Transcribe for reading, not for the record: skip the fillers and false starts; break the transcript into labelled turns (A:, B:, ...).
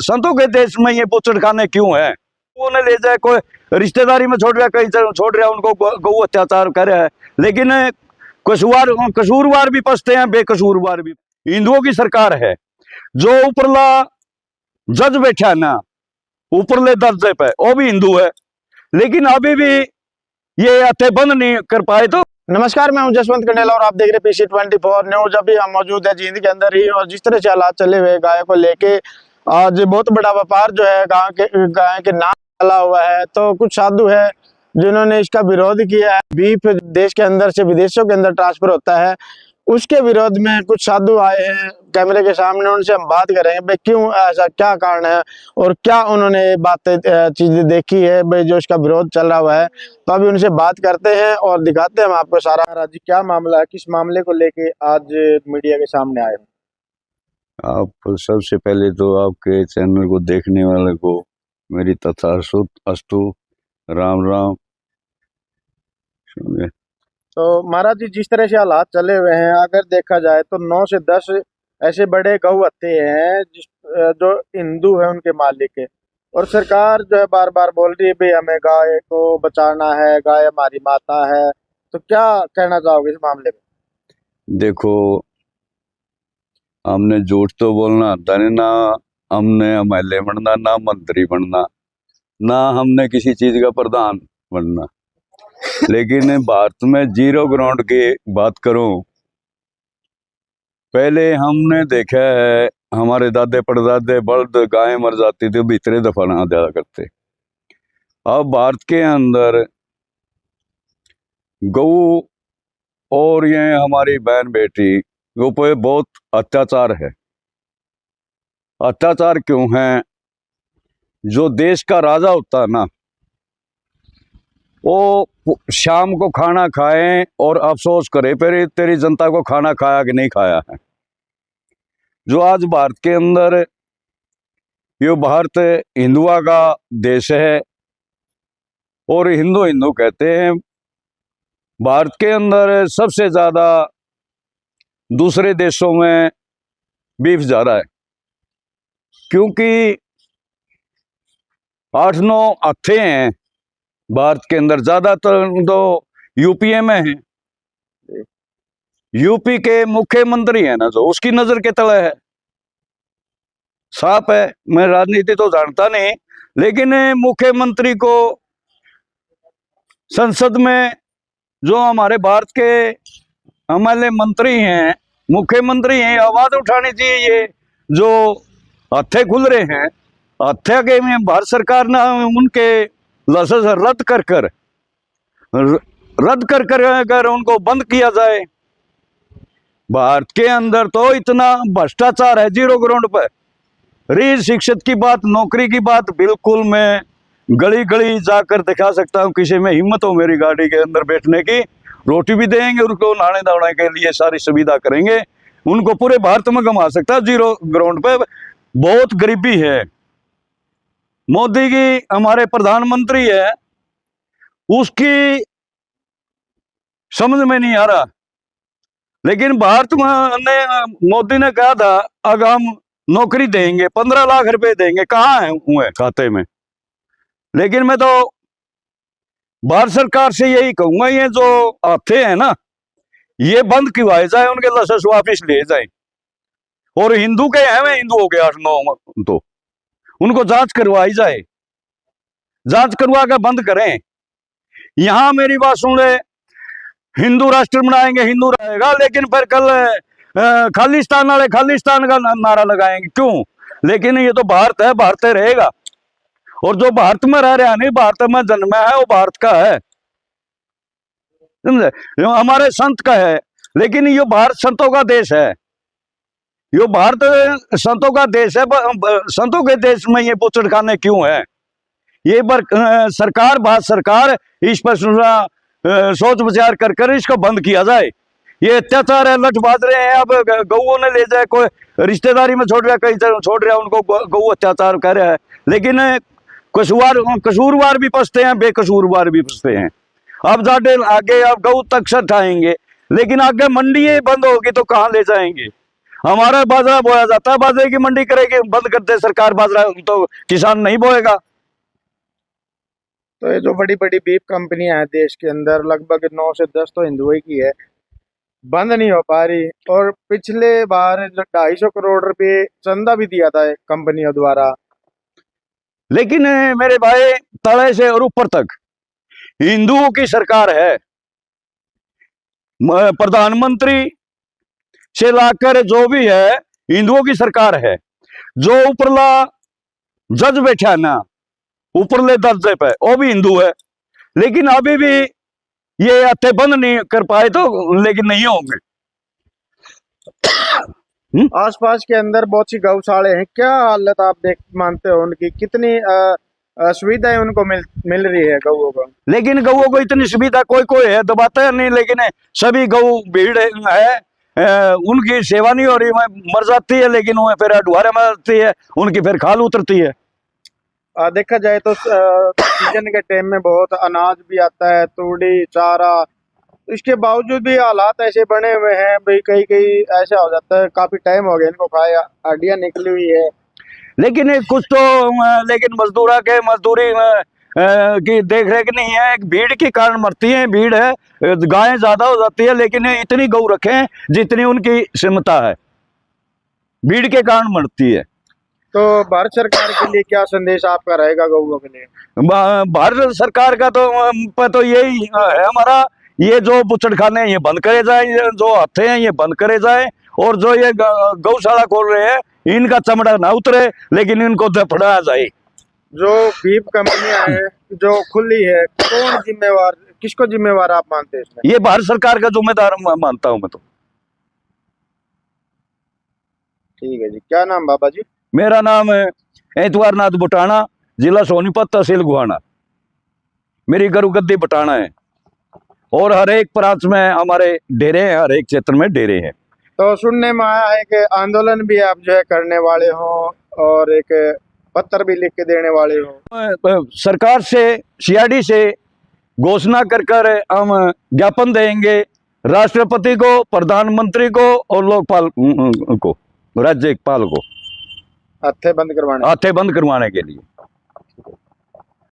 A: संतों के देश में ये बूचड़ खाने क्यों है? उन्हें ले जाए, कोई रिश्तेदारी में छोड़ रहा, कहीं छोड़ रहा, उनको गौ अत्याचार कर रहा है, लेकिन कसूरवार भी पसते हैं, बेकसूरवार भी। हिंदुओं की सरकार है, जो ऊपरला जज बैठा है ना, ऊपरले दर्जे पे, वो भी हिंदू है, लेकिन अभी भी ये हत्या बंद नहीं कर पाए। तो
B: नमस्कार, मैं हूं जसवंत कंडेला और आप देख रहे PC24 न्यूज। अभी हम मौजूद है जींद के अंदर ही, और जिस तरह से हालात चले हुए गाय को लेके, आज बहुत बड़ा व्यापार जो है गाय के नाम चला हुआ है। तो कुछ साधु है जिन्होंने इसका विरोध किया है। बीफ देश के अंदर से विदेशों के अंदर ट्रांसफर होता है, उसके विरोध में कुछ साधु आए हैं कैमरे के सामने। उनसे हम बात करेंगे भाई क्यों ऐसा, क्या कारण है और क्या उन्होंने बातें चीजें देखी है भाई जो इसका विरोध चल रहा हुआ है। तो अभी उनसे बात करते हैं और दिखाते हैं हम आपको सारा। महाराज जी, क्या मामला है, किस मामले को लेके आज मीडिया के सामने आए?
A: आप सबसे पहले तो आपके चैनल को देखने वाले को मेरी तथास्तु अस्तु राम राम।
B: तो महाराज जी, जिस तरह से हालात चले हुए हैं, अगर देखा जाए तो 9 से 10 ऐसे बड़े गौ हत्थे हैं जो हिंदू है उनके मालिक है, और सरकार जो है बार बार बोल रही है भाई हमें गाय को बचाना है, गाय हमारी माता है। तो क्या कहना चाहोगे इस मामले में?
A: देखो, हमने झूठ तो बोलना आता नहीं, ना हमने MLA बनना, ना मंत्री बनना, ना हमने किसी चीज का प्रधान बनना, लेकिन भारत में जीरो ग्राउंड की बात करूं, पहले हमने देखा है हमारे दादे परदादे बल्द गाय मर जाती थी, भीतरे दफना दिया करते। अब भारत के अंदर गौ और ये हमारी बहन बेटी गौ पे बहुत अत्याचार है। अत्याचार क्यों है? जो देश का राजा होता है ना, वो शाम को खाना खाए और अफसोस करे फिर तेरी जनता को खाना खाया कि नहीं खाया है। जो आज भारत के अंदर, ये भारत हिंदुओं का देश है और हिंदू हिंदू कहते हैं। भारत के अंदर सबसे ज्यादा दूसरे देशों में बीफ जा रहा है, क्योंकि 8-9 हत्थे हैं भारत के अंदर, ज्यादातर तो यूपीए में है। यूपी के मुख्यमंत्री है ना, जो उसकी नजर के तले है। साफ है, मैं राजनीति तो जानता नहीं, लेकिन मुख्यमंत्री को संसद में जो हमारे भारत के MLA मंत्री हैं, मुख्यमंत्री हैं, आवाज उठानी चाहिए। ये जो हत्थे खुल रहे हैं, हत्या के में भारत सरकार ने उनके लाइसेंस रद्द कर अगर उनको बंद किया जाए। भारत के अंदर तो इतना भ्रष्टाचार है जीरो ग्राउंड पर। रही शिक्षित की बात, नौकरी की बात, बिल्कुल मैं गली गली जाकर दिखा सकता हूँ। किसी में हिम्मत हो मेरी गाड़ी के अंदर बैठने की, रोटी भी देंगे, उनको नहाने धोने के लिए सारी सुविधा करेंगे, उनको पूरे भारत में घुमा सकता है। जीरो ग्राउंड पे बहुत गरीबी है। मोदी की हमारे प्रधानमंत्री है, उसकी समझ में नहीं आ रहा, लेकिन भारत में मोदी ने कहा था अब हम नौकरी देंगे, 15 लाख रुपए देंगे, कहाँ है हुए खाते में। लेकिन मैं तो भारत सरकार से यही कहूंगा, ये जो हत्थे हैं ना, ये बंद करवाए जाए, उनके लाइसेंस वापिस ले जाए। और हिंदू के हैं, हिंदू हो गए 8-9, तो उनको जांच करवाई जाए, जांच करवा कर बंद करें। यहां मेरी बात सुन ले, हिंदू राष्ट्र बनाएंगे, हिंदू रहेगा, लेकिन फिर कल खालिस्तान वाले खालिस्तान का नारा लगाएंगे, क्यों? लेकिन ये तो भारत है, भारत रहेगा। और जो भारत में रह रहा नहीं, भारत में जन्मा है, वो भारत का है, समझे? हमारे संत का है, लेकिन ये भारत संतों का देश है, ये भारत संतों का देश है। संतों के देश में ये बूचड़ खाने क्यों है? ये सरकार, भारत सरकार इस पर सोच विचार कर इसको बंद किया जाए। ये अत्याचार है, लठ बाज रहे हैं। अब गौओं ने ले जाए, कोई रिश्तेदारी में छोड़ रहा, कहीं छोड़ रहा, उनको गौ अत्याचार कर रहा है, लेकिन कसूरवार भी फंसते हैं, बेकसूरवार भी फंसते हैं। अब जाके आगे अब गौ तक सट आएंगे, लेकिन आगे मंडी बंद होगी तो कहाँ ले जाएंगे? हमारा बाजरा बोया जाता है, बाजरे की मंडी करेगी, बंद कर दे सरकार बाजरा तो किसान नहीं बोएगा।
B: तो ये जो बड़ी बड़ी बीफ कंपनियां हैं देश के अंदर, लगभग 9 से 10 तो हिंदुओं की है, बंद नहीं हो पा रही। और पिछले बार जो 250 करोड़ रुपए चंदा भी दिया था कंपनियों द्वारा।
A: लेकिन मेरे भाई, तले से और ऊपर तक हिंदुओं की सरकार है। प्रधानमंत्री से लाकर जो भी है हिंदुओं की सरकार है। जो ऊपरला जज बैठा है ना ऊपरले दर्जे पे, वो भी हिंदू है। लेकिन अभी भी ये हत्थे बंद नहीं कर पाए, तो लेकिन नहीं होंगे।
B: आसपास के अंदर बहुत सी गौशाले हैं, क्या हालत आप देख मानते हो उनकी? कितनी सुविधाएं उनको मिल रही है गौओं को?
A: लेकिन गऊ को इतनी सुविधा कोई कोई है, दबाता है नहीं, लेकिन सभी गऊ भीड़ है। उनकी सेवा नहीं हो रही, मर जाती है, लेकिन वो फिर अडवारे में जाती है, उनकी फिर खाल उतरती है।
B: देखा जाए तो सीजन के टाइम में बहुत अनाज भी आता है, तूड़ी, चारा। इसके बावजूद भी हालात ऐसे बने हुए हैं भाई, कई कई ऐसा हो जाता है काफी टाइम हो गया इनको खाया, हड्डियां निकली हुई है।
A: लेकिन कुछ तो लेकिन मजदूरा के मजदूरी की देख रेख नहीं है। एक भीड़ के कारण मरती है, भीड़ है, गायें ज्यादा हो जाती है, लेकिन इतनी गऊ रखे हैं जितनी उनकी क्षमता है, भीड़ के कारण मरती है।
B: तो भारत सरकार के लिए क्या संदेश आपका रहेगा गौओं के लिए?
A: भारत सरकार का तो यही है हमारा, ये जो बुचड़खाने हैं ये बंद करे जाए, जो हत्थे हैं ये बंद करे जाए, और जो ये गौशाला खोल रहे हैं इनका चमड़ा ना उतरे, लेकिन इनको दफनाया जाए।
B: जो बीफ कंपनियां हैं जो खुली है, कौन जिम्मेवार, किसको जिम्मेवार आप मानते हैं इसमें?
A: ये भारत सरकार का जिम्मेदार मानता हूं मैं तो।
B: ठीक है जी, क्या नाम बाबा जी?
A: मेरा नाम है एतवारनाथ बुटाना, जिला सोनीपत, तहसील गुहाना। मेरी गुरु गद्दी बुटाना है, और हर एक प्रांत में हमारे डेरे हैं, हर एक क्षेत्र में डेरे हैं।
B: तो सुनने में आया है कि आंदोलन भी आप जो है करने वाले हो, और एक पत्र भी लिख के देने वाले हो।
A: सरकार से, सीआरडी से घोषणा कर कर हम ज्ञापन देंगे राष्ट्रपति को, प्रधानमंत्री को और लोकपाल को, राज्यपाल को,
B: हत्थे बंद करवाने
A: के लिए।